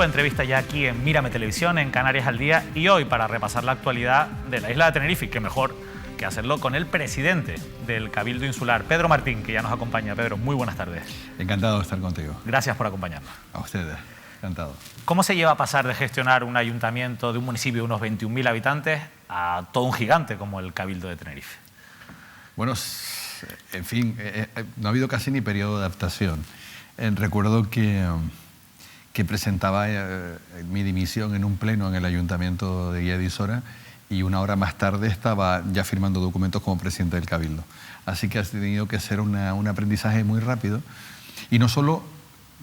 Tiempo de entrevista ya aquí en Mírame Televisión, en Canarias al Día, y hoy para repasar la actualidad de la isla de Tenerife, que mejor que hacerlo con el presidente del Cabildo Insular, Pedro Martín, que ya nos acompaña. Pedro, muy buenas tardes. Encantado de estar contigo. Gracias por acompañarnos. A ustedes, encantado. ¿Cómo se lleva a pasar de gestionar un ayuntamiento de un municipio de unos 21.000 habitantes a todo un gigante como el Cabildo de Tenerife? Bueno, en fin, no ha habido casi ni periodo de adaptación. Recuerdo que presentaba mi dimisión en un pleno en el ayuntamiento de Guía de Isora y una hora más tarde estaba ya firmando documentos como presidente del Cabildo. Así que ha tenido que ser un aprendizaje muy rápido, y no solo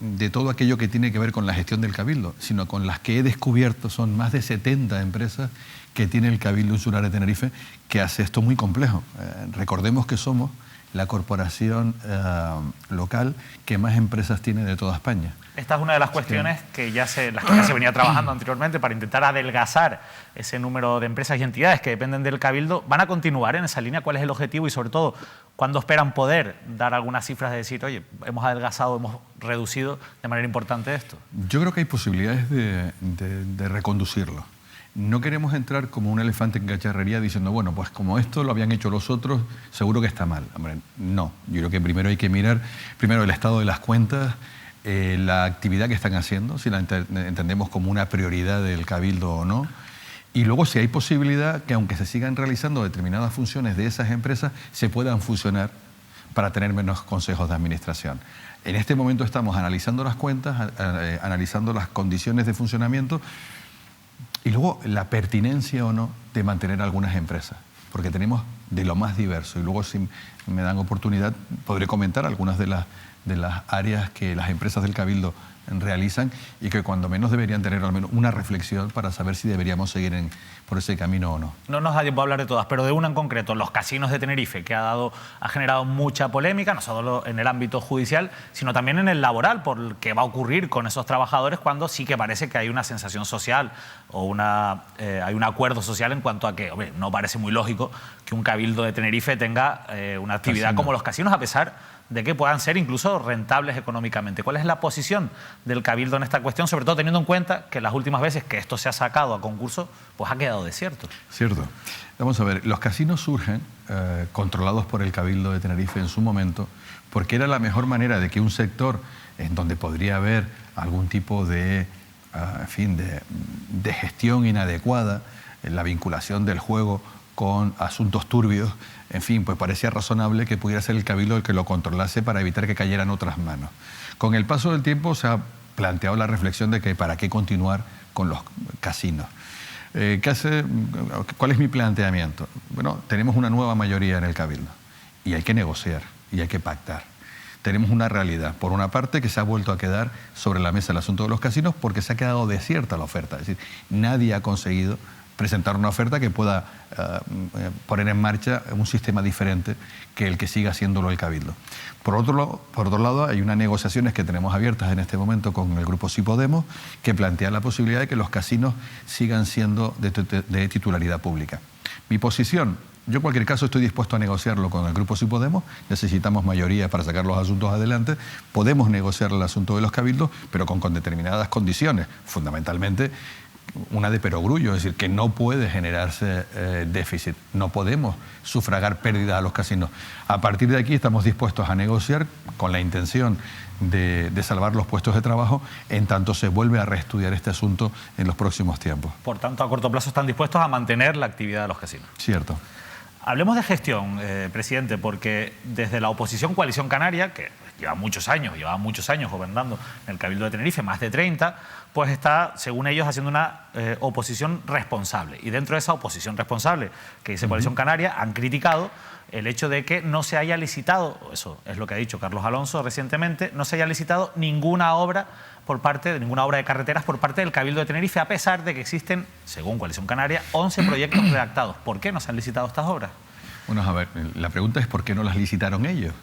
de todo aquello que tiene que ver con la gestión del Cabildo, sino con las que he descubierto. Son más de 70 empresas que tiene el Cabildo Insular de Tenerife, que hace esto muy complejo. Recordemos que somos la corporación local que más empresas tiene de toda España. Esta es una de las cuestiones que ya se venía trabajando anteriormente para intentar adelgazar ese número de empresas y entidades que dependen del Cabildo. ¿Van a continuar en esa línea? ¿Cuál es el objetivo? Y sobre todo, ¿cuándo esperan poder dar algunas cifras de decir, oye, hemos adelgazado, hemos reducido de manera importante esto? Yo creo que hay posibilidades de reconducirlo. No queremos entrar como un elefante en cacharrería diciendo, bueno, pues como esto lo habían hecho los otros, seguro que está mal. Hombre, no, yo creo que primero hay que mirar el estado de las cuentas, la actividad que están haciendo, si la entendemos como una prioridad del Cabildo o no, y luego si hay posibilidad que aunque se sigan realizando determinadas funciones de esas empresas, se puedan fusionar para tener menos consejos de administración. En este momento estamos analizando las cuentas, analizando las condiciones de funcionamiento, y luego la pertinencia o no de mantener algunas empresas, porque tenemos de lo más diverso. Y luego, si me dan oportunidad, podré comentar algunas de las áreas que las empresas del Cabildo realizan y que cuando menos deberían tener al menos una reflexión para saber si deberíamos seguir por ese camino o no. No nos da tiempo a hablar de todas, pero de una en concreto, los casinos de Tenerife, que ha generado mucha polémica, no solo en el ámbito judicial, sino también en el laboral, por qué va a ocurrir con esos trabajadores cuando sí que parece que hay una sensación social o hay un acuerdo social en cuanto a que, hombre, no parece muy lógico que un Cabildo de Tenerife tenga una actividad como los casinos, a pesar de que puedan ser incluso rentables económicamente. ¿Cuál es la posición del Cabildo en esta cuestión, sobre todo teniendo en cuenta que las últimas veces que esto se ha sacado a concurso, pues ha quedado desierto? Cierto. Vamos a ver, los casinos surgen controlados por el Cabildo de Tenerife en su momento, porque era la mejor manera de que un sector en donde podría haber algún tipo de gestión inadecuada, la vinculación del juego con asuntos turbios, en fin, pues parecía razonable que pudiera ser el Cabildo el que lo controlase para evitar que cayera en otras manos. Con el paso del tiempo se ha planteado la reflexión de que para qué continuar con los casinos. ¿Cuál es mi planteamiento? Bueno, tenemos una nueva mayoría en el Cabildo y hay que negociar y hay que pactar. Tenemos una realidad, por una parte, que se ha vuelto a quedar sobre la mesa el asunto de los casinos porque se ha quedado desierta la oferta. Es decir, nadie ha conseguido presentar una oferta que pueda poner en marcha un sistema diferente que el que siga haciéndolo el Cabildo. Por otro lado, hay unas negociaciones que tenemos abiertas en este momento con el grupo Sí Podemos, que plantea la posibilidad de que los casinos sigan siendo de titularidad pública. Mi posición: yo en cualquier caso estoy dispuesto a negociarlo con el grupo Sí Podemos, necesitamos mayoría para sacar los asuntos adelante, podemos negociar el asunto de los cabildos, pero con determinadas condiciones, fundamentalmente una de perogrullo, es decir, que no puede generarse déficit, no podemos sufragar pérdidas a los casinos. A partir de aquí estamos dispuestos a negociar con la intención de salvar los puestos de trabajo en tanto se vuelve a reestudiar este asunto en los próximos tiempos. Por tanto, a corto plazo están dispuestos a mantener la actividad de los casinos. Cierto. Hablemos de gestión, presidente, porque desde la oposición Coalición Canaria, que lleva muchos años gobernando en el Cabildo de Tenerife, más de 30, pues está, según ellos, haciendo una oposición responsable. Y dentro de esa oposición responsable que dice Coalición Canaria, han criticado el hecho de que no se haya licitado, eso es lo que ha dicho Carlos Alonso recientemente, no se haya licitado ninguna obra de carreteras por parte del Cabildo de Tenerife, a pesar de que existen, según Coalición Canaria, 11 proyectos redactados. ¿Por qué no se han licitado estas obras? Bueno, a ver, la pregunta es ¿por qué no las licitaron ellos?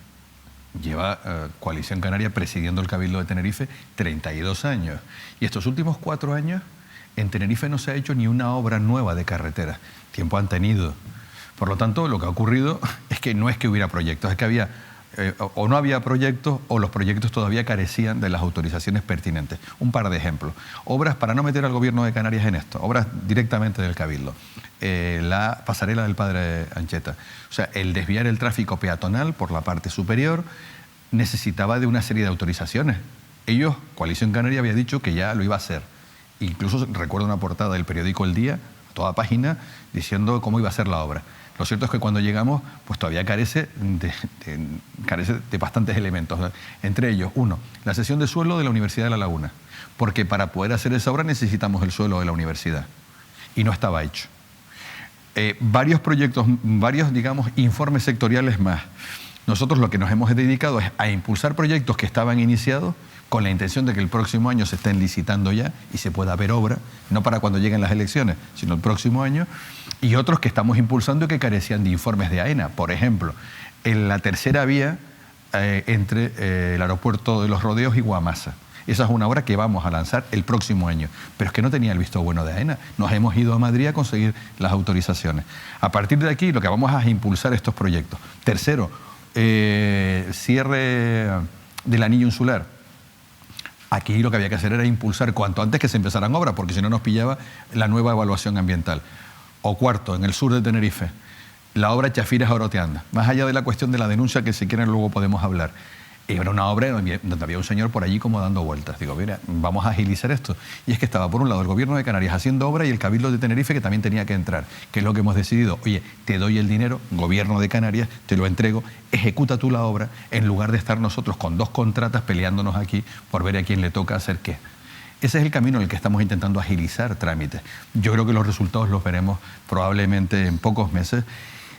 Lleva Coalición Canaria presidiendo el Cabildo de Tenerife 32 años. Y estos últimos 4 años en Tenerife no se ha hecho ni una obra nueva de carretera. Tiempo han tenido. Por lo tanto, lo que ha ocurrido es que no es que hubiera proyectos, es que había o no había proyectos o los proyectos todavía carecían de las autorizaciones pertinentes. Un par de ejemplos. Obras, para no meter al Gobierno de Canarias en esto, obras directamente del Cabildo. La pasarela del Padre Ancheta. O sea, el desviar el tráfico peatonal por la parte superior necesitaba de una serie de autorizaciones. Ellos, Coalición Canaria, había dicho que ya lo iba a hacer. Incluso recuerdo una portada del periódico El Día, a toda página, diciendo cómo iba a ser la obra. Lo cierto es que cuando llegamos, pues todavía carece de bastantes elementos. Entre ellos, uno, la cesión de suelo de la Universidad de La Laguna, porque para poder hacer esa obra necesitamos el suelo de la universidad, y no estaba hecho. Varios proyectos, digamos, informes sectoriales más. Nosotros lo que nos hemos dedicado es a impulsar proyectos que estaban iniciados con la intención de que el próximo año se estén licitando ya y se pueda ver obra, no para cuando lleguen las elecciones, sino el próximo año, y otros que estamos impulsando y que carecían de informes de AENA. Por ejemplo, en la tercera vía entre el aeropuerto de Los Rodeos y Guamasa. Esa es una obra que vamos a lanzar el próximo año, pero es que no tenía el visto bueno de AENA. Nos hemos ido a Madrid a conseguir las autorizaciones. A partir de aquí, lo que vamos a es impulsar estos proyectos. Tercero, cierre del anillo insular. Aquí lo que había que hacer era impulsar cuanto antes que se empezaran obras, porque si no nos pillaba la nueva evaluación ambiental. O cuarto, en el sur de Tenerife, la obra Chafiras-Oroteanda. Más allá de la cuestión de la denuncia, que si quieren luego podemos hablar. Era una obra donde había un señor por allí como dando vueltas. Digo, mira, vamos a agilizar esto. Y es que estaba por un lado el Gobierno de Canarias haciendo obra y el Cabildo de Tenerife que también tenía que entrar. Que es lo que hemos decidido. Oye, te doy el dinero, Gobierno de Canarias, te lo entrego, ejecuta tú la obra, en lugar de estar nosotros con dos contratas peleándonos aquí por ver a quién le toca hacer qué. Ese es el camino en el que estamos intentando agilizar trámites. Yo creo que los resultados los veremos probablemente en pocos meses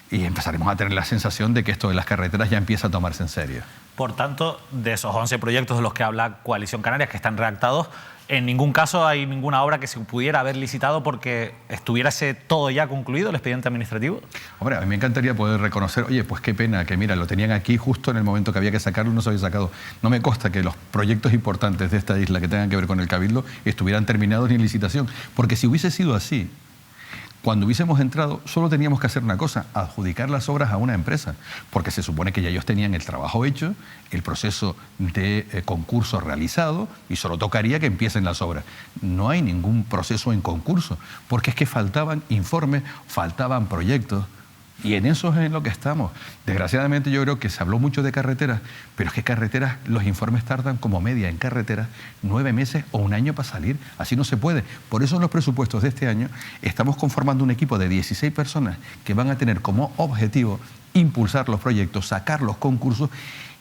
y empezaremos a tener la sensación de que esto de las carreteras ya empieza a tomarse en serio. Por tanto, de esos 11 proyectos de los que habla Coalición Canarias que están redactados, en ningún caso hay ninguna obra que se pudiera haber licitado porque estuviese todo ya concluido, el expediente administrativo. Hombre, a mí me encantaría poder reconocer, oye, pues qué pena que mira, lo tenían aquí justo en el momento que había que sacarlo, no se había sacado. No me consta que los proyectos importantes de esta isla que tengan que ver con el Cabildo estuvieran terminados ni en licitación, porque si hubiese sido así, cuando hubiésemos entrado, solo teníamos que hacer una cosa, adjudicar las obras a una empresa, porque se supone que ya ellos tenían el trabajo hecho, el proceso de concurso realizado, y solo tocaría que empiecen las obras. No hay ningún proceso en concurso, porque es que faltaban informes, faltaban proyectos, y en eso es en lo que estamos. Desgraciadamente yo creo que se habló mucho de carreteras, pero es que carreteras, los informes tardan como media en carreteras 9 meses o un año para salir. Así no se puede. Por eso en los presupuestos de este año estamos conformando un equipo de 16 personas que van a tener como objetivo impulsar los proyectos, sacar los concursos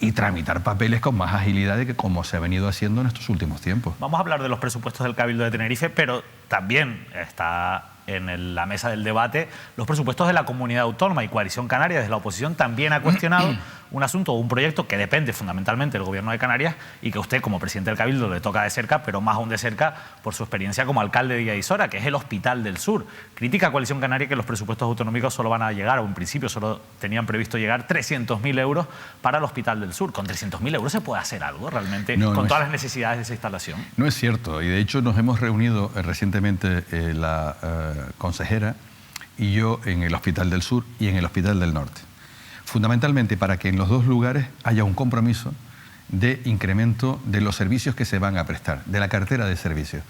y tramitar papeles con más agilidad de que como se ha venido haciendo en estos últimos tiempos. Vamos a hablar de los presupuestos del Cabildo de Tenerife, pero también está en la mesa del debate los presupuestos de la Comunidad Autónoma, y Coalición Canaria desde la oposición también ha cuestionado un asunto o un proyecto que depende fundamentalmente del Gobierno de Canarias y que a usted como presidente del Cabildo le toca de cerca, pero más aún de cerca por su experiencia como alcalde de Villa de Isora, que es el Hospital del Sur. Critica a Coalición Canaria que los presupuestos autonómicos solo van a llegar, o en principio solo tenían previsto llegar 300.000 euros para el Hospital del Sur. ¿Con 300.000 euros se puede hacer algo realmente con todas las necesidades de esa instalación? No es cierto, y de hecho nos hemos reunido recientemente la consejera y yo en el Hospital del Sur y en el Hospital del Norte. Fundamentalmente para que en los dos lugares haya un compromiso de incremento de los servicios que se van a prestar, de la cartera de servicios.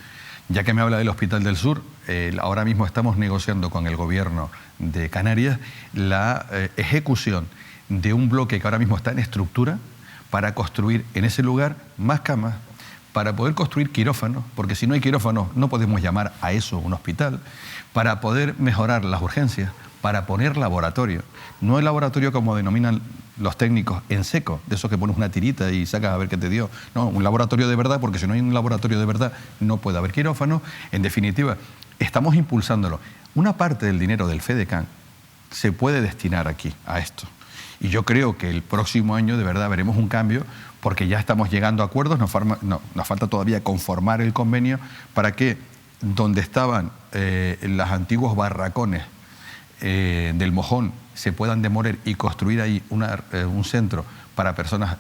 Ya que me habla del Hospital del Sur, ahora mismo estamos negociando con el Gobierno de Canarias la ejecución de un bloque que ahora mismo está en estructura para construir en ese lugar más camas, para poder construir quirófanos, porque si no hay quirófanos no podemos llamar a eso un hospital, para poder mejorar las urgencias, para poner laboratorio. No el laboratorio como denominan los técnicos en seco, de esos que pones una tirita y sacas a ver qué te dio. No, un laboratorio de verdad, porque si no hay un laboratorio de verdad no puede haber quirófano. En definitiva, estamos impulsándolo. Una parte del dinero del FEDECAN se puede destinar aquí, a esto. Y yo creo que el próximo año de verdad veremos un cambio, porque ya estamos llegando a acuerdos, nos falta todavía conformar el convenio para que donde estaban los antiguos barracones del Mojón se puedan demoler y construir ahí un centro para personas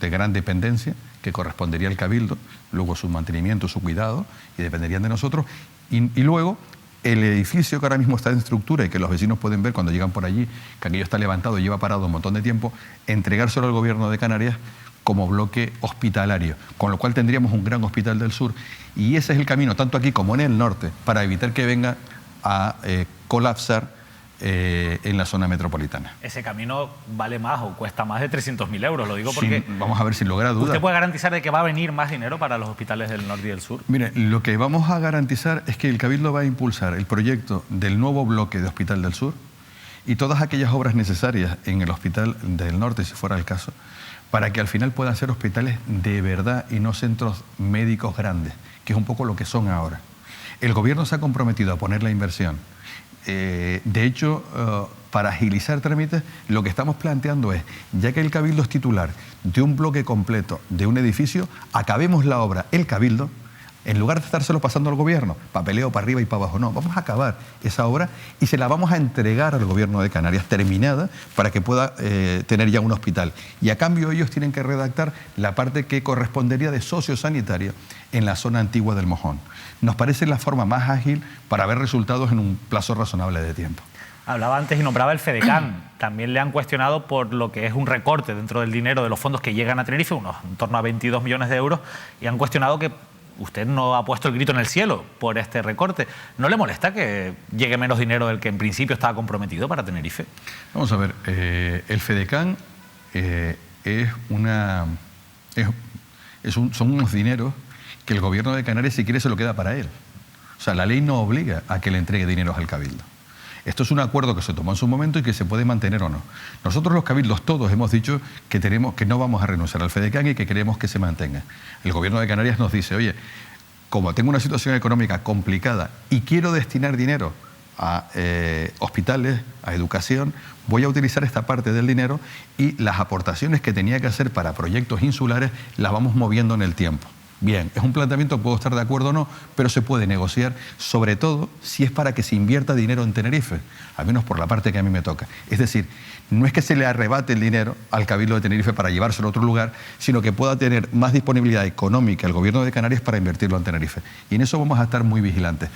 de gran dependencia que correspondería al Cabildo, luego su mantenimiento, su cuidado, y dependerían de nosotros, y luego el edificio que ahora mismo está en estructura y que los vecinos pueden ver cuando llegan por allí, que aquello está levantado y lleva parado un montón de tiempo, entregárselo al Gobierno de Canarias como bloque hospitalario, con lo cual tendríamos un gran hospital del sur. Y ese es el camino, tanto aquí como en el norte, para evitar que venga a colapsar en la zona metropolitana. Ese camino vale más o cuesta más de 300.000 euros, lo digo porque... Vamos a ver, sin lugar a dudas. ¿Usted puede garantizar de que va a venir más dinero para los hospitales del norte y del sur? Mire, lo que vamos a garantizar es que el Cabildo va a impulsar el proyecto del nuevo bloque de Hospital del Sur y todas aquellas obras necesarias en el Hospital del Norte, si fuera el caso, para que al final puedan ser hospitales de verdad y no centros médicos grandes, que es un poco lo que son ahora. El Gobierno se ha comprometido a poner la inversión. De hecho, para agilizar trámites, lo que estamos planteando es, ya que el Cabildo es titular de un bloque completo de un edificio, acabemos la obra, el Cabildo, en lugar de estárselo pasando al Gobierno, papeleo para arriba y para abajo, no, vamos a acabar esa obra y se la vamos a entregar al Gobierno de Canarias terminada para que pueda tener ya un hospital. Y a cambio ellos tienen que redactar la parte que correspondería de sociosanitario en la zona antigua del Mojón. Nos parece la forma más ágil para ver resultados en un plazo razonable de tiempo. Hablaba antes y nombraba el FEDECAN. También le han cuestionado por lo que es un recorte dentro del dinero de los fondos que llegan a Tenerife, en torno a 22 millones de euros, y han cuestionado que usted no ha puesto el grito en el cielo por este recorte. ¿No le molesta que llegue menos dinero del que en principio estaba comprometido para Tenerife? Vamos a ver, el FEDECAN son unos dineros que el Gobierno de Canarias, si quiere, se lo queda para él. O sea, la ley no obliga a que le entregue dinero al Cabildo. Esto es un acuerdo que se tomó en su momento y que se puede mantener o no. Nosotros los cabildos todos hemos dicho que no vamos a renunciar al FEDECAN y que queremos que se mantenga. El Gobierno de Canarias nos dice, oye, como tengo una situación económica complicada y quiero destinar dinero a hospitales, a educación, voy a utilizar esta parte del dinero y las aportaciones que tenía que hacer para proyectos insulares las vamos moviendo en el tiempo. Bien, es un planteamiento, puedo estar de acuerdo o no, pero se puede negociar, sobre todo si es para que se invierta dinero en Tenerife, al menos por la parte que a mí me toca. Es decir, no es que se le arrebate el dinero al Cabildo de Tenerife para llevárselo a otro lugar, sino que pueda tener más disponibilidad económica el Gobierno de Canarias para invertirlo en Tenerife. Y en eso vamos a estar muy vigilantes.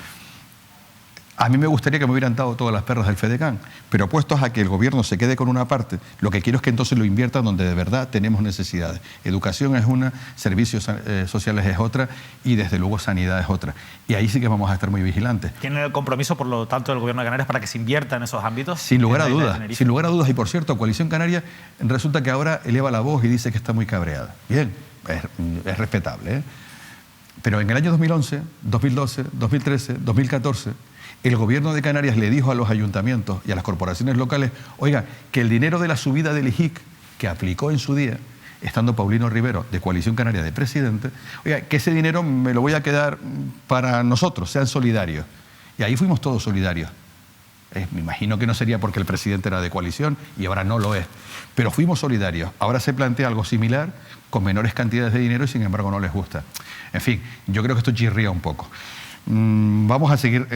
A mí me gustaría que me hubieran dado todas las perras del FEDECAN, pero puestos a que el Gobierno se quede con una parte, lo que quiero es que entonces lo inviertan donde de verdad tenemos necesidades. Educación es una, servicios sociales es otra y desde luego sanidad es otra. Y ahí sí que vamos a estar muy vigilantes. ¿Tiene el compromiso, por lo tanto, del Gobierno de Canarias para que se invierta en esos ámbitos? Sin lugar a dudas, sin lugar a dudas. Y por cierto, Coalición Canaria resulta que ahora eleva la voz y dice que está muy cabreada. Bien, es respetable, ¿eh? Pero en el año 2011, 2012, 2013, 2014... el Gobierno de Canarias le dijo a los ayuntamientos y a las corporaciones locales, oiga, que el dinero de la subida del IJIC, que aplicó en su día, estando Paulino Rivero de Coalición Canaria de presidente, oiga, que ese dinero me lo voy a quedar para nosotros, sean solidarios. Y ahí fuimos todos solidarios. Me imagino que no sería porque el presidente era de coalición y ahora no lo es, pero fuimos solidarios. Ahora se plantea algo similar, con menores cantidades de dinero y sin embargo no les gusta. En fin, yo creo que esto chirría un poco. Vamos a seguir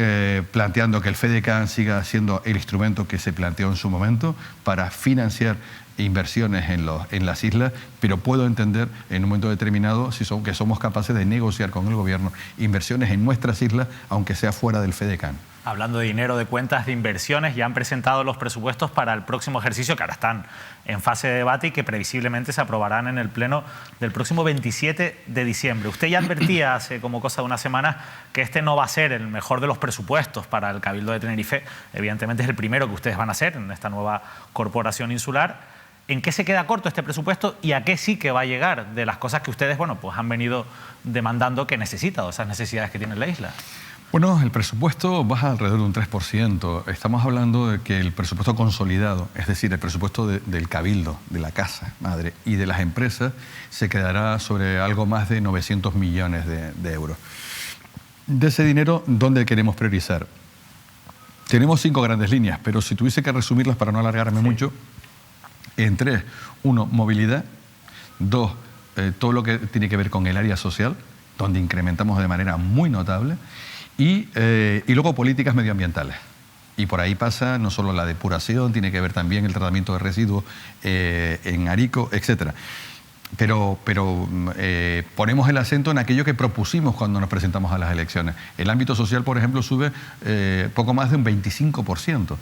planteando que el FEDECAN siga siendo el instrumento que se planteó en su momento para financiar inversiones en las islas, pero puedo entender en un momento determinado que somos capaces de negociar con el Gobierno inversiones en nuestras islas, aunque sea fuera del FEDECAN. Hablando de dinero, de cuentas, de inversiones, ya han presentado los presupuestos para el próximo ejercicio, que ahora están en fase de debate y que previsiblemente se aprobarán en el Pleno del próximo 27 de diciembre. Usted ya advertía hace como cosa de una semana que este no va a ser el mejor de los presupuestos para el Cabildo de Tenerife. Evidentemente es el primero que ustedes van a hacer en esta nueva corporación insular. ¿En qué se queda corto este presupuesto y a qué sí que va a llegar de las cosas que ustedes pues han venido demandando que necesita, o esas necesidades que tiene la isla? Bueno, el presupuesto baja alrededor de un 3%. Estamos hablando de que el presupuesto consolidado, es decir, el presupuesto del Cabildo, de la Casa Madre y de las empresas, se quedará sobre algo más de 900 millones de euros. De ese dinero, ¿dónde queremos priorizar? Tenemos 5 grandes líneas, pero si tuviese que resumirlas para no alargarme mucho, en 3, 1, movilidad, 2, todo lo que tiene que ver con el área social, donde incrementamos de manera muy notable, y luego políticas medioambientales. Y por ahí pasa no solo la depuración, tiene que ver también el tratamiento de residuos en Arico, etc. ponemos el acento en aquello que propusimos cuando nos presentamos a las elecciones. El ámbito social, por ejemplo, sube poco más de un 25%. O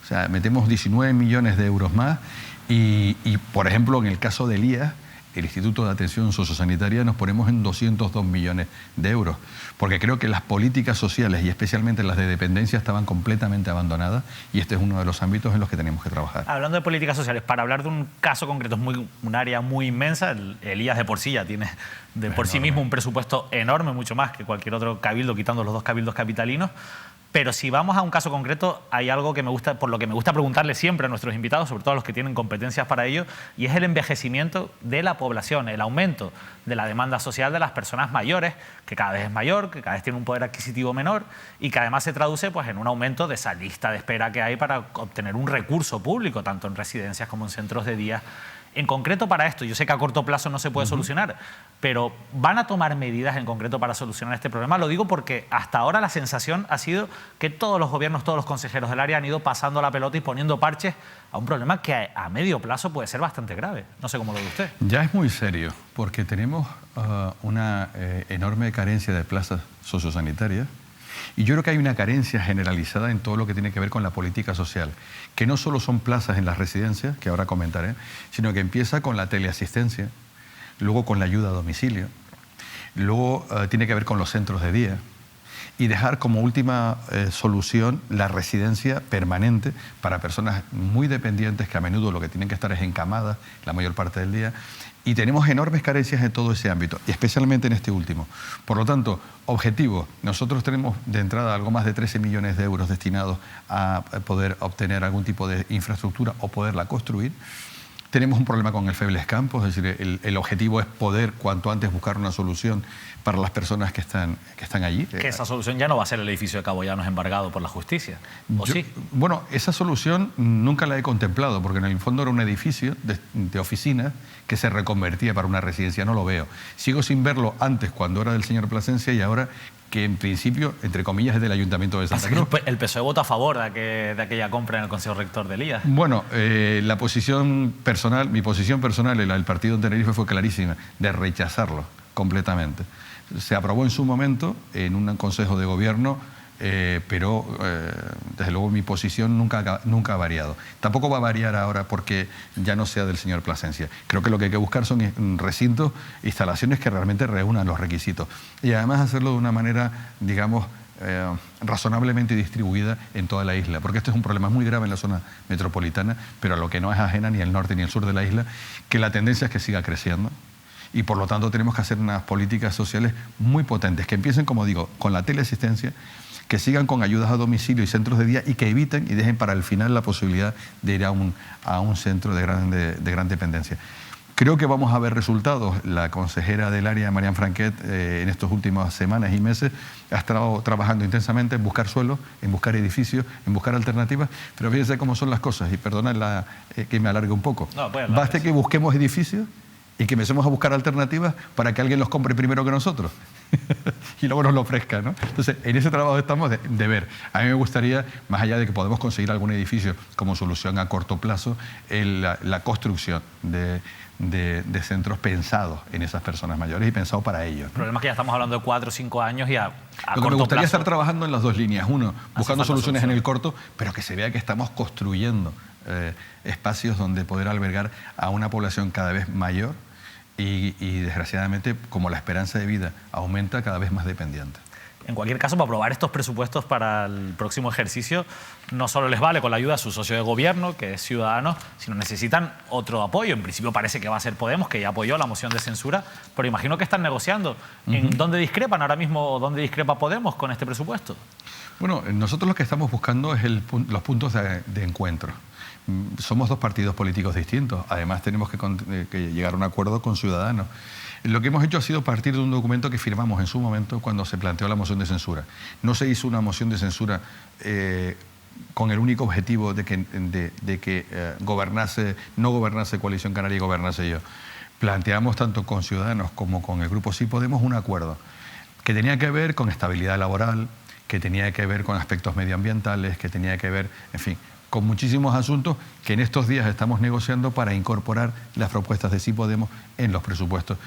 sea, metemos 19 millones de euros más y, por ejemplo, en el caso del IAS, el Instituto de Atención Sociosanitaria, nos ponemos en 202 millones de euros, porque creo que las políticas sociales y especialmente las de dependencia estaban completamente abandonadas y este es uno de los ámbitos en los que tenemos que trabajar. Hablando de políticas sociales, para hablar de un caso concreto, es un área muy inmensa, el IAS de por sí ya tiene de por sí mismo un presupuesto enorme, mucho más que cualquier otro cabildo, quitando los 2 cabildos capitalinos. Pero si vamos a un caso concreto, hay algo que me gusta, por lo que me gusta preguntarle siempre a nuestros invitados, sobre todo a los que tienen competencias para ello, y es el envejecimiento de la población, el aumento de la demanda social de las personas mayores, que cada vez es mayor, que cada vez tiene un poder adquisitivo menor y que además se traduce pues, en un aumento de esa lista de espera que hay para obtener un recurso público, tanto en residencias como en centros de día. En concreto para esto, yo sé que a corto plazo no se puede solucionar, pero ¿van a tomar medidas en concreto para solucionar este problema? Lo digo porque hasta ahora la sensación ha sido que todos los gobiernos, todos los consejeros del área han ido pasando la pelota y poniendo parches a un problema que a medio plazo puede ser bastante grave. No sé cómo lo ve usted. Ya es muy serio, porque tenemos una enorme carencia de plazas sociosanitarias. Y yo creo que hay una carencia generalizada en todo lo que tiene que ver con la política social, que no solo son plazas en las residencias, que ahora comentaré, sino que empieza con la teleasistencia, luego con la ayuda a domicilio, luego tiene que ver con los centros de día y dejar como última solución la residencia permanente para personas muy dependientes que a menudo lo que tienen que estar es encamadas la mayor parte del día. Y tenemos enormes carencias en todo ese ámbito, y especialmente en este último. Por lo tanto, objetivo, nosotros tenemos de entrada algo más de 13 millones de euros destinados a poder obtener algún tipo de infraestructura o poderla construir. Tenemos un problema con el Febles Campos, es decir, el objetivo es poder cuanto antes buscar una solución para las personas que están allí. Que esa solución ya no va a ser el edificio de Cabo Llanos embargado por la justicia, ¿o sí? Bueno, esa solución nunca la he contemplado, porque en el fondo era un edificio de oficinas que se reconvertía para una residencia, no lo veo. Sigo sin verlo antes, cuando era del señor Plasencia, y ahora que en principio, entre comillas, es del Ayuntamiento de Santa Cruz. El PSOE votó a favor de aquella compra en el Consejo Rector del IAS. Bueno, mi posición personal, el partido en Tenerife fue clarísima, de rechazarlo completamente. Se aprobó en su momento en un Consejo de Gobierno, pero desde luego mi posición nunca ha variado. Tampoco va a variar ahora porque ya no sea del señor Plasencia. Creo que lo que hay que buscar son recintos, instalaciones que realmente reúnan los requisitos. Y además hacerlo de una manera, digamos, razonablemente distribuida en toda la isla, porque este es un problema muy grave en la zona metropolitana, pero a lo que no es ajena ni el norte ni el sur de la isla, que la tendencia es que siga creciendo. Y por lo tanto tenemos que hacer unas políticas sociales muy potentes, que empiecen, como digo, con la teleasistencia, que sigan con ayudas a domicilio y centros de día y que eviten y dejen para el final la posibilidad de ir a un centro de gran dependencia. Creo que vamos a ver resultados. La consejera del área, Marian Franquet, en estas últimas semanas y meses ha estado trabajando intensamente en buscar suelos, en buscar edificios, en buscar alternativas, pero fíjense cómo son las cosas y perdonad que me alargue un poco. No, basta que busquemos edificios y que empecemos a buscar alternativas para que alguien los compre primero que nosotros y luego nos lo ofrezca, ¿no? Entonces, en ese trabajo estamos de ver. A mí me gustaría, más allá de que podemos conseguir algún edificio como solución a corto plazo, la construcción de centros pensados en esas personas mayores y pensados para ellos, ¿no? El problema es que ya estamos hablando de 4 o 5 años y a Lo que corto me gustaría plazo, estar trabajando en las dos líneas. Uno, buscando soluciones en el solución. corto, pero que se vea que estamos construyendo espacios donde poder albergar a una población cada vez mayor y desgraciadamente, como la esperanza de vida aumenta, cada vez más dependiente. En cualquier caso, para aprobar estos presupuestos para el próximo ejercicio, no solo les vale con la ayuda de su socio de gobierno, que es Ciudadanos, sino necesitan otro apoyo. En principio parece que va a ser Podemos, que ya apoyó la moción de censura, pero imagino que están negociando. ¿En dónde discrepan ahora mismo, dónde discrepa Podemos con este presupuesto? Bueno, nosotros lo que estamos buscando es los puntos de encuentro. Somos dos partidos políticos distintos. Además, tenemos que llegar a un acuerdo con Ciudadanos. Lo que hemos hecho ha sido partir de un documento que firmamos en su momento cuando se planteó la moción de censura. No se hizo una moción de censura con el único objetivo de que no gobernase Coalición Canaria y gobernase yo. Planteamos tanto con Ciudadanos como con el Grupo Sí Podemos un acuerdo que tenía que ver con estabilidad laboral, que tenía que ver con aspectos medioambientales, que tenía que ver, en fin, con muchísimos asuntos que en estos días estamos negociando para incorporar las propuestas de Sí Podemos en los presupuestos.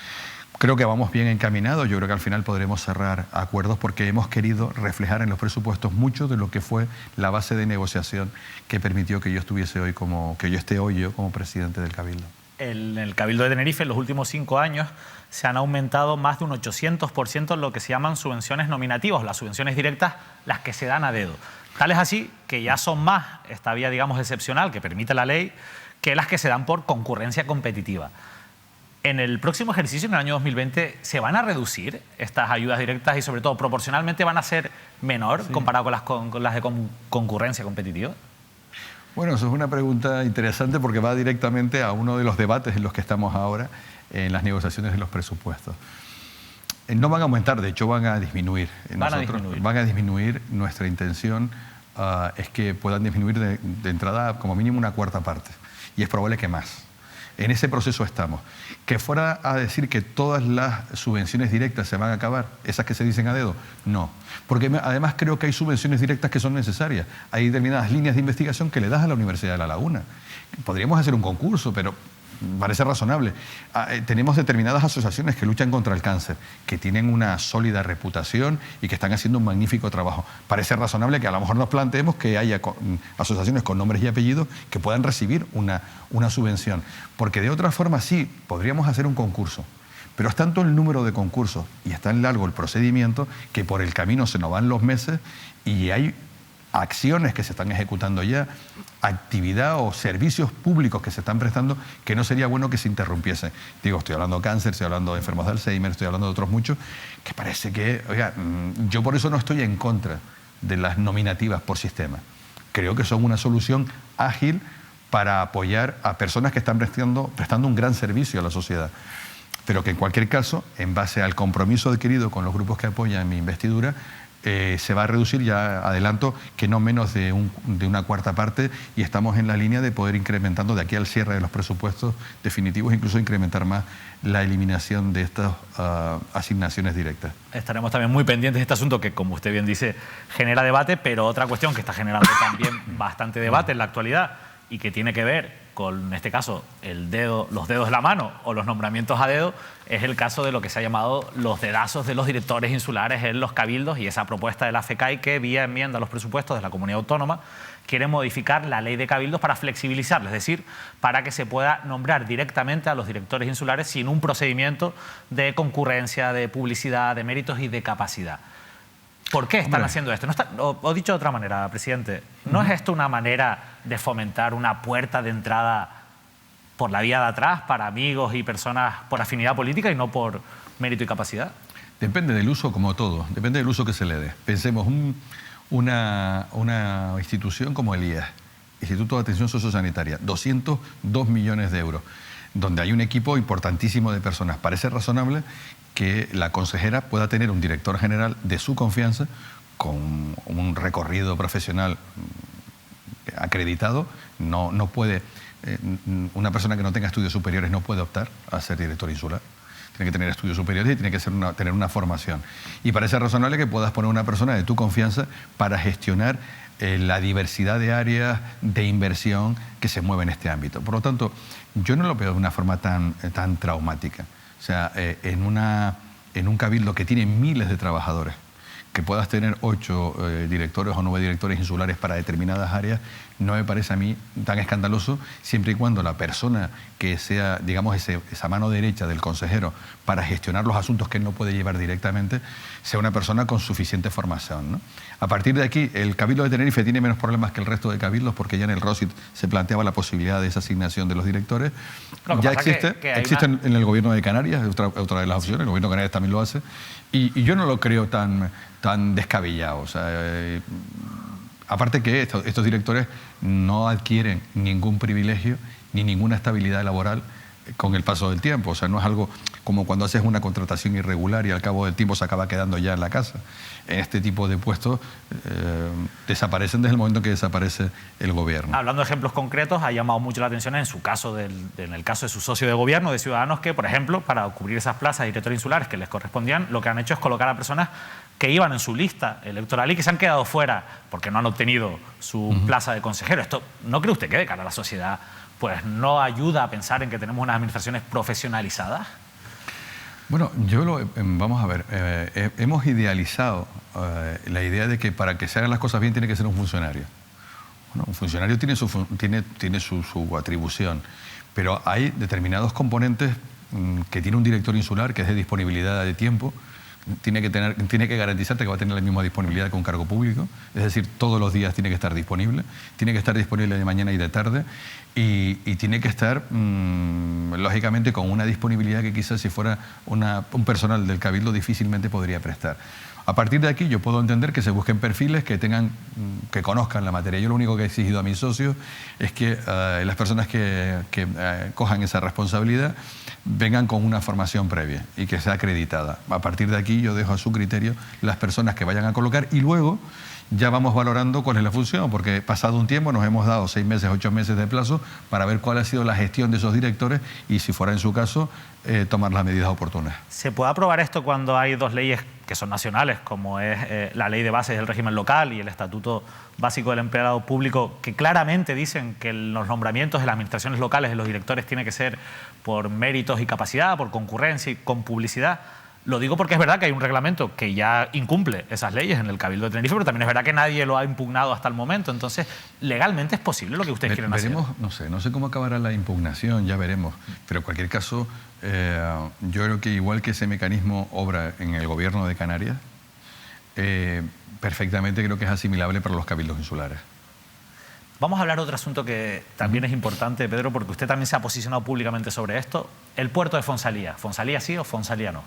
Creo que vamos bien encaminados, yo creo que al final podremos cerrar acuerdos porque hemos querido reflejar en los presupuestos mucho de lo que fue la base de negociación que permitió que yo esté hoy como presidente del Cabildo. En el Cabildo de Tenerife, en los últimos 5 años, se han aumentado más de un 800% lo que se llaman subvenciones nominativas, las subvenciones directas, las que se dan a dedo. Tal es así que ya son más esta vía, digamos, excepcional que permite la ley, que las que se dan por concurrencia competitiva. En el próximo ejercicio, en el año 2020, ¿se van a reducir estas ayudas directas y, sobre todo, proporcionalmente van a ser menor comparado con las de concurrencia competitiva? Bueno, eso es una pregunta interesante porque va directamente a uno de los debates en los que estamos ahora, en las negociaciones de los presupuestos. No van a aumentar, de hecho van a disminuir. Van a disminuir. Nuestra intención es que puedan disminuir de entrada como mínimo una cuarta parte. Y es probable que más. En ese proceso estamos. Que fuera a decir que todas las subvenciones directas se van a acabar, esas que se dicen a dedo, no. Porque además creo que hay subvenciones directas que son necesarias. Hay determinadas líneas de investigación que le das a la Universidad de La Laguna. Podríamos hacer un concurso, pero parece razonable. Tenemos determinadas asociaciones que luchan contra el cáncer, que tienen una sólida reputación y que están haciendo un magnífico trabajo. Parece razonable que a lo mejor nos planteemos que haya asociaciones con nombres y apellidos que puedan recibir una subvención. Porque de otra forma sí, podríamos hacer un concurso. Pero es tanto el número de concursos y es tan largo el procedimiento que por el camino se nos van los meses y hay acciones que se están ejecutando ya, actividad o servicios públicos que se están prestando que no sería bueno que se interrumpiesen. Digo, estoy hablando de cáncer, estoy hablando de enfermos de Alzheimer, estoy hablando de otros muchos, que parece que, oiga, yo por eso no estoy en contra de las nominativas por sistema. Creo que son una solución ágil para apoyar a personas que están prestando un gran servicio a la sociedad. Pero que en cualquier caso, en base al compromiso adquirido con los grupos que apoyan mi investidura, se va a reducir, ya adelanto, que no menos de una cuarta parte y estamos en la línea de poder incrementando de aquí al cierre de los presupuestos definitivos, incluso incrementar más la eliminación de estas asignaciones directas. Estaremos también muy pendientes de este asunto que, como usted bien dice, genera debate, pero otra cuestión que está generando también bastante debate en la actualidad y que tiene que ver con, en este caso, los dedos de la mano o los nombramientos a dedo, es el caso de lo que se ha llamado los dedazos de los directores insulares en los cabildos y esa propuesta de la FECAI que, vía enmienda a los presupuestos de la comunidad autónoma, quiere modificar la ley de cabildos para flexibilizarla, es decir, para que se pueda nombrar directamente a los directores insulares sin un procedimiento de concurrencia, de publicidad, de méritos y de capacidad. ¿Por qué están haciendo esto? O dicho de otra manera, presidente, ¿no es esto una manera de fomentar una puerta de entrada por la vía de atrás para amigos y personas por afinidad política y no por mérito y capacidad? Depende del uso, como todo, depende del uso que se le dé. Pensemos, una institución como el IES, Instituto de Atención Sociosanitaria, 202 millones de euros, donde hay un equipo importantísimo de personas. Parece razonable que la consejera pueda tener un director general de su confianza con un recorrido profesional acreditado. No puede, una persona que no tenga estudios superiores no puede optar a ser director insular. Tiene que tener estudios superiores y tiene que tener una formación. Y parece razonable que puedas poner una persona de tu confianza para gestionar la diversidad de áreas de inversión que se mueve en este ámbito. Por lo tanto, yo no lo veo de una forma tan traumática. O sea, en un cabildo que tiene miles de trabajadores, que puedas tener 8 directores o 9 directores insulares para determinadas áreas, no me parece a mí tan escandaloso, siempre y cuando la persona que sea, digamos, esa mano derecha del consejero para gestionar los asuntos que él no puede llevar directamente, sea una persona con suficiente formación, ¿no? A partir de aquí, el Cabildo de Tenerife tiene menos problemas que el resto de cabildos porque ya en el ROSIT se planteaba la posibilidad de esa asignación de los directores. Ya existe en el Gobierno de Canarias, es otra de las opciones, el Gobierno de Canarias también lo hace, y yo no lo creo tan descabellado. O sea, aparte que estos directores no adquieren ningún privilegio ni ninguna estabilidad laboral con el paso del tiempo. O sea, no es algo como cuando haces una contratación irregular y al cabo del tiempo se acaba quedando ya en la casa. En este tipo de puestos desaparecen desde el momento que desaparece el gobierno. Hablando de ejemplos concretos, ha llamado mucho la atención en su caso, en el caso de su socio de gobierno, de Ciudadanos, que, por ejemplo, para cubrir esas plazas de directores insulares que les correspondían, lo que han hecho es colocar a personas que iban en su lista electoral y que se han quedado fuera porque no han obtenido su plaza de consejero. Esto, ¿no cree usted que de cara a la sociedad pues no ayuda a pensar en que tenemos unas administraciones profesionalizadas? Bueno, vamos a ver, hemos idealizado la idea de que para que se hagan las cosas bien tiene que ser un funcionario. Bueno, un funcionario tiene su atribución, pero hay determinados componentes que tiene un director insular, que es de disponibilidad de tiempo. Tiene que garantizarte que va a tener la misma disponibilidad que un cargo público, es decir, todos los días tiene que estar disponible, tiene que estar disponible de mañana y de tarde y tiene que estar, lógicamente, con una disponibilidad que quizás si fuera un personal del Cabildo difícilmente podría prestar. A partir de aquí yo puedo entender que se busquen perfiles que conozcan la materia. Yo lo único que he exigido a mis socios es que las personas que cojan esa responsabilidad vengan con una formación previa y que sea acreditada. A partir de aquí yo dejo a su criterio las personas que vayan a colocar y luego ya vamos valorando cuál es la función, porque pasado un tiempo nos hemos dado 6 meses, 8 meses de plazo para ver cuál ha sido la gestión de esos directores y, si fuera en su caso, tomar las medidas oportunas. ¿Se puede aprobar esto cuando hay 2 leyes que son nacionales, como es la Ley de Bases del Régimen Local y el Estatuto Básico del Empleado Público, que claramente dicen que los nombramientos de las administraciones locales de los directores tiene que ser por méritos y capacidad, por concurrencia y con publicidad? Lo digo porque es verdad que hay un reglamento que ya incumple esas leyes en el Cabildo de Tenerife, pero también es verdad que nadie lo ha impugnado hasta el momento. Entonces, ¿legalmente es posible lo que ustedes quieren hacer? No sé cómo acabará la impugnación, ya veremos. Pero en cualquier caso, yo creo que igual que ese mecanismo obra en el gobierno de Canarias, perfectamente creo que es asimilable para los cabildos insulares. Vamos a hablar de otro asunto que también es importante, Pedro, porque usted también se ha posicionado públicamente sobre esto. El puerto de Fonsalía. ¿Fonsalía sí o Fonsalía no?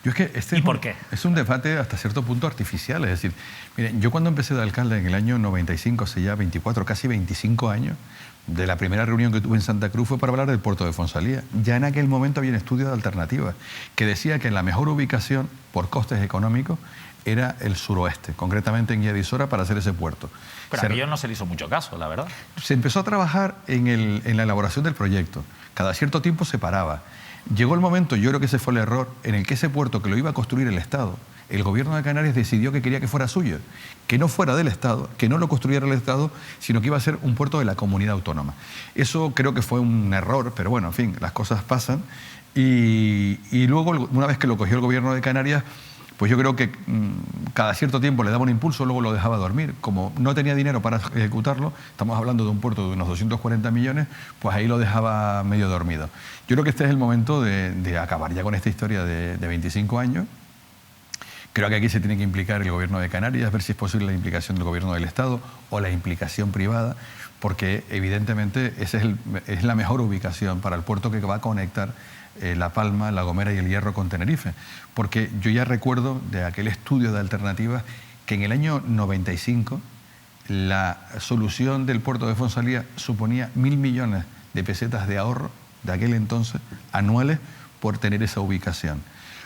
Yo es que ¿Y por qué? Es un debate hasta cierto punto artificial. Es decir, miren, yo cuando empecé de alcalde en el año 95, hace ya 24, casi 25 años, de la primera reunión que tuve en Santa Cruz fue para hablar del puerto de Fonsalía. Ya en aquel momento había un estudio de alternativas que decía que la mejor ubicación por costes económicos era el suroeste, concretamente en Guadalajara, para hacer ese puerto. Pero a ellos no se le hizo mucho caso, la verdad. Se empezó a trabajar en la elaboración del proyecto. Cada cierto tiempo se paraba. Llegó el momento, yo creo que ese fue el error, en el que ese puerto que lo iba a construir el Estado, el gobierno de Canarias decidió que quería que fuera suyo, que no fuera del Estado, que no lo construyera el Estado, sino que iba a ser un puerto de la comunidad autónoma. Eso creo que fue un error, pero bueno, en fin, las cosas pasan. Y luego, una vez que lo cogió el gobierno de Canarias, pues yo creo que cada cierto tiempo le daba un impulso, luego lo dejaba dormir. Como no tenía dinero para ejecutarlo, estamos hablando de un puerto de unos 240 millones, pues ahí lo dejaba medio dormido. Yo creo que este es el momento de acabar ya con esta historia de 25 años. Creo que aquí se tiene que implicar el gobierno de Canarias, ver si es posible la implicación del gobierno del Estado o la implicación privada, porque evidentemente esa es la mejor ubicación para el puerto que va a conectar La Palma, La Gomera y El Hierro con Tenerife. Porque yo ya recuerdo de aquel estudio de alternativas que en el año 95 la solución del puerto de Fonsalía suponía 1.000 millones de pesetas de ahorro de aquel entonces anuales por tener esa ubicación.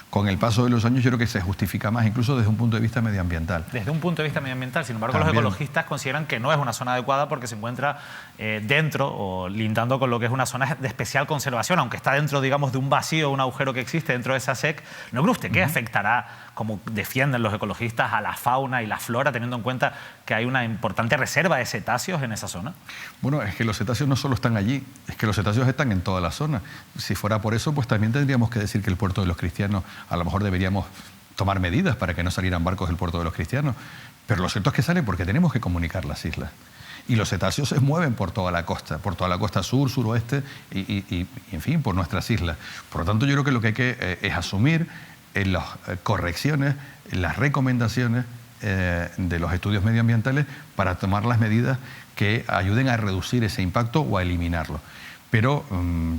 Con el paso de los años yo creo que se justifica más, incluso desde un punto de vista medioambiental. Desde un punto de vista medioambiental, sin embargo, también los ecologistas consideran que no es una zona adecuada porque se encuentra dentro o lindando con lo que es una zona de especial conservación, aunque está dentro, digamos, de un vacío, un agujero que existe dentro de esa SEC. ¿No cree usted que afectará, como defienden los ecologistas, a la fauna y la flora, teniendo en cuenta que hay una importante reserva de cetáceos en esa zona? Bueno, es que los cetáceos no solo están allí, es que los cetáceos están en toda la zona. Si fuera por eso, pues también tendríamos que decir que el puerto de los Cristianos, a lo mejor deberíamos tomar medidas para que no salieran barcos del puerto de los Cristianos. Pero lo cierto es que salen porque tenemos que comunicar las islas. Y los cetáceos se mueven por toda la costa sur, suroeste y en fin, por nuestras islas. Por lo tanto, yo creo que lo que hay que es asumir las correcciones, las recomendaciones de los estudios medioambientales para tomar las medidas que ayuden a reducir ese impacto o a eliminarlo. Pero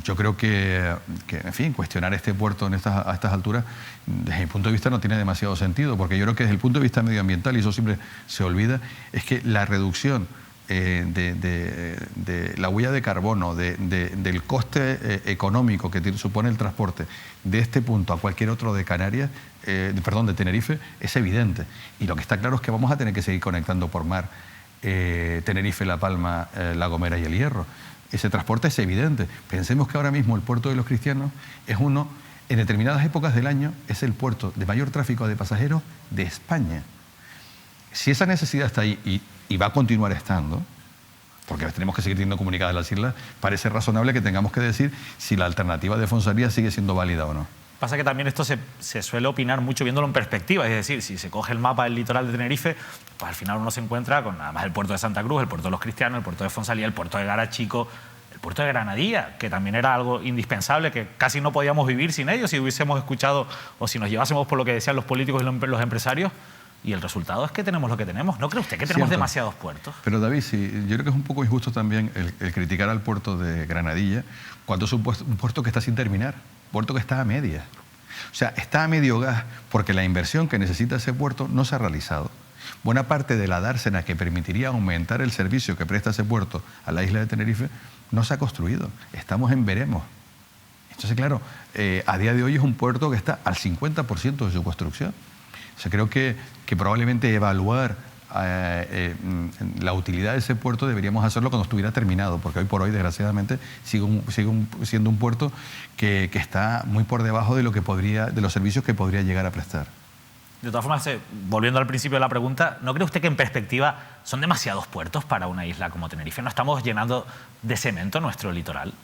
yo creo que, en fin, cuestionar este puerto a estas alturas, desde mi punto de vista, no tiene demasiado sentido, porque yo creo que desde el punto de vista medioambiental, y eso siempre se olvida, es que la reducción de la huella de carbono, del coste económico que supone el transporte de este punto a cualquier otro de Canarias, de Tenerife, es evidente. Y lo que está claro es que vamos a tener que seguir conectando por mar Tenerife, La Palma, La Gomera y El Hierro. Ese transporte es evidente. Pensemos que ahora mismo el puerto de los Cristianos es uno en determinadas épocas del año es el puerto de mayor tráfico de pasajeros de España. Si esa necesidad está ahí y va a continuar estando, porque tenemos que seguir teniendo comunicadas las islas, parece razonable que tengamos que decir si la alternativa de Fonsalía sigue siendo válida o no. Pasa que también esto se suele opinar mucho viéndolo en perspectiva, es decir, si se coge el mapa del litoral de Tenerife, pues al final uno se encuentra con además el puerto de Santa Cruz, el puerto de los Cristianos, el puerto de Fonsalía, el puerto de Garachico, el puerto de Granadilla, que también era algo indispensable, que casi no podíamos vivir sin ellos si hubiésemos escuchado o si nos llevásemos por lo que decían los políticos y los empresarios. Y el resultado es que tenemos lo que tenemos. ¿No cree usted que tenemos demasiados puertos? Pero David, sí, yo creo que es un poco injusto también el criticar al puerto de Granadilla cuando es un puerto que está sin terminar, puerto que está a medias. O sea, está a medio gas porque la inversión que necesita ese puerto no se ha realizado. Buena parte de la dársena que permitiría aumentar el servicio que presta ese puerto a la isla de Tenerife no se ha construido. Estamos en veremos. Entonces, claro, a día de hoy es un puerto que está al 50% de su construcción. O sea, creo que probablemente evaluar la utilidad de ese puerto deberíamos hacerlo cuando estuviera terminado, porque hoy por hoy, desgraciadamente, sigue siendo un puerto que está muy por debajo de los servicios que podría llegar a prestar. De todas formas, volviendo al principio de la pregunta, ¿no cree usted que en perspectiva son demasiados puertos para una isla como Tenerife? ¿No estamos llenando de cemento nuestro litoral?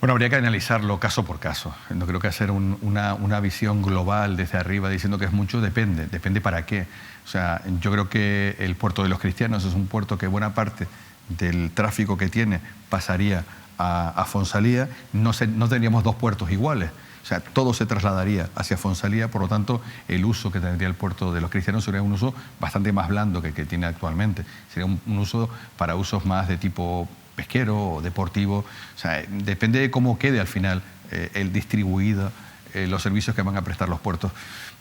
Bueno, habría que analizarlo caso por caso. No creo que hacer una visión global desde arriba diciendo que es mucho, depende para qué. O sea, yo creo que el puerto de los Cristianos es un puerto que buena parte del tráfico que tiene pasaría a Fonsalía. No tendríamos dos puertos iguales. O sea, todo se trasladaría hacia Fonsalía, por lo tanto, el uso que tendría el puerto de los Cristianos sería un uso bastante más blando que el que tiene actualmente. Sería un uso para usos más de tipo pesquero o deportivo. O sea, depende de cómo quede al final el distribuido los servicios que van a prestar los puertos.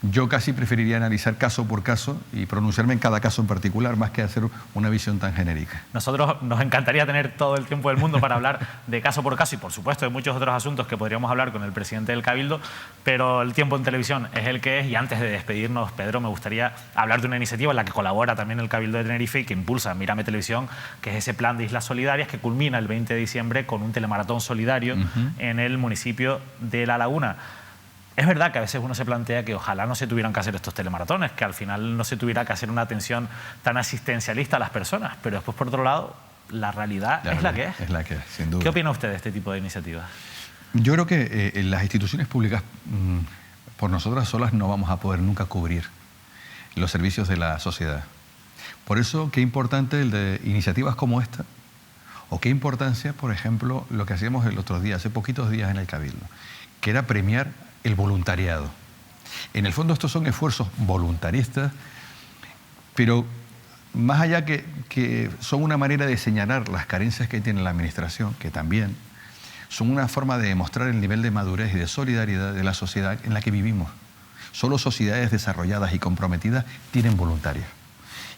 Yo casi preferiría analizar caso por caso y pronunciarme en cada caso en particular, más que hacer una visión tan genérica. Nosotros nos encantaría tener todo el tiempo del mundo para hablar de caso por caso y, por supuesto, de muchos otros asuntos que podríamos hablar con el presidente del Cabildo, pero el tiempo en televisión es el que es y antes de despedirnos, Pedro, me gustaría hablar de una iniciativa en la que colabora también el Cabildo de Tenerife y que impulsa Mírame Televisión, que es ese plan de Islas Solidarias que culmina el 20 de diciembre con un telemaratón solidario en el municipio de La Laguna. Es verdad que a veces uno se plantea que ojalá no se tuvieran que hacer estos telemaratones, que al final no se tuviera que hacer una atención tan asistencialista a las personas, pero después, por otro lado, la realidad es la que es. Es la que es, sin duda. ¿Qué opina usted de este tipo de iniciativas? Yo creo que las instituciones públicas, por nosotras solas, no vamos a poder nunca cubrir los servicios de la sociedad. Por eso, qué importante el de iniciativas como esta, o qué importancia, por ejemplo, lo que hacíamos el otro día, hace poquitos días en el Cabildo, que era premiar el voluntariado. En el fondo estos son esfuerzos voluntaristas, pero más allá que son una manera de señalar las carencias que tiene la administración, que también son una forma de demostrar el nivel de madurez y de solidaridad de la sociedad en la que vivimos. Solo sociedades desarrolladas y comprometidas tienen voluntarios.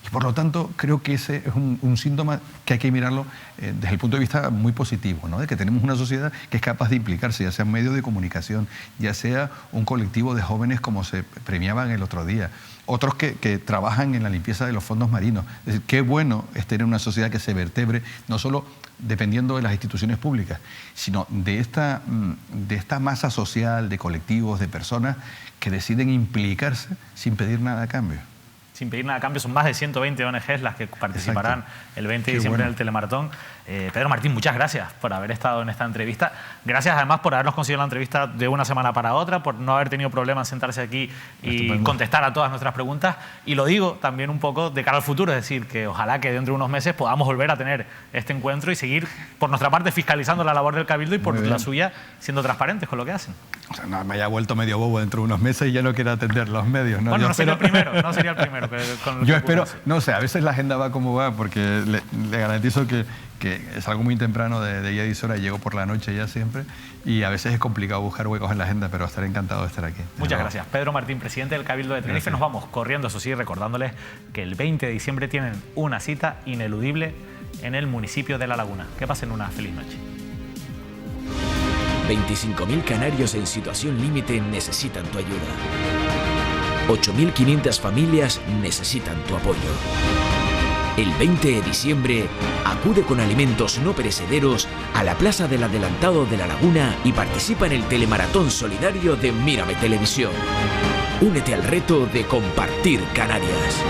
Y por lo tanto, creo que ese es un síntoma que hay que mirarlo desde el punto de vista muy positivo, ¿no? De que tenemos una sociedad que es capaz de implicarse, ya sea en medios de comunicación, ya sea un colectivo de jóvenes como se premiaban el otro día, otros que trabajan en la limpieza de los fondos marinos. Es decir, qué bueno es tener una sociedad que se vertebre, no solo dependiendo de las instituciones públicas, sino de esta masa social, de colectivos, de personas que deciden implicarse sin pedir nada a cambio. Sin pedir nada a cambio, son más de 120 ONGs las que participarán. Exacto. El 20 de diciembre en el telemaratón. Pedro Martín, muchas gracias por haber estado en esta entrevista. Gracias además por habernos conseguido la entrevista de una semana para otra, por no haber tenido problemas en sentarse aquí y contestar a todas nuestras preguntas. Y lo digo también un poco de cara al futuro, es decir, que ojalá que dentro de unos meses podamos volver a tener este encuentro y seguir, por nuestra parte, fiscalizando la labor del Cabildo y por la suya, siendo transparentes con lo que hacen. O sea, no me haya vuelto medio bobo dentro de unos meses y ya no quiero atender los medios, ¿no? Bueno, no sería el primero, no sería el primero. Yo espero, no sé, a veces la agenda va como va, porque le garantizo que es algo muy temprano de ella y llego por la noche ya siempre, y a veces es complicado buscar huecos en la agenda, pero estaré encantado de estar aquí. Muchas gracias. Pedro Martín, presidente del Cabildo de Tenerife. Nos vamos corriendo, eso sí, recordándoles que el 20 de diciembre tienen una cita ineludible en el municipio de La Laguna. Que pasen una feliz noche. 25.000 canarios en situación límite necesitan tu ayuda. 8.500 familias necesitan tu apoyo. El 20 de diciembre, acude con alimentos no perecederos a la Plaza del Adelantado de La Laguna y participa en el telemaratón solidario de Mírame Televisión. Únete al reto de compartir Canarias.